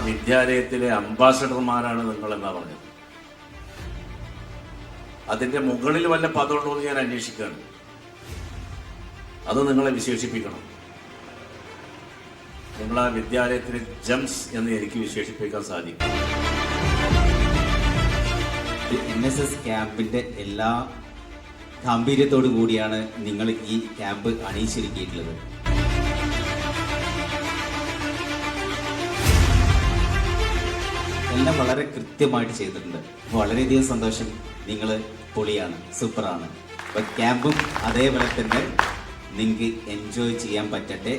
വിദ്യാലയത്തിലെ അംബാസഡർമാരാണ് നിങ്ങളെന്നാ പറഞ്ഞത്. അതിൻ്റെ മുകളിൽ വല്ല പദമുണ്ടോ എന്ന് ഞാൻ അന്വേഷിക്കുകയാണ്. അത് നിങ്ങളെ വിശേഷിപ്പിക്കണം. നിങ്ങൾ ആ വിദ്യാലയത്തിലെ ജംസ് എന്ന് എനിക്ക് വിശേഷിപ്പിക്കാൻ സാധിക്കും. NSS ക്യാമ്പിൻ്റെ എല്ലാ ഗാംഭീര്യത്തോടു കൂടിയാണ് നിങ്ങൾ ഈ ക്യാമ്പ് അണിയിച്ചൊരുക്കിയിട്ടുള്ളത്. എല്ലാം വളരെ കൃത്യമായിട്ട് ചെയ്തിട്ടുണ്ട്. വളരെയധികം സന്തോഷം. നിങ്ങൾ പൊളിയാണ്, സൂപ്പറാണ്. അപ്പോൾ ക്യാമ്പും അതേപോലെ തന്നെ നിങ്ങൾക്ക് എൻജോയ് ചെയ്യാൻ പറ്റട്ടെ.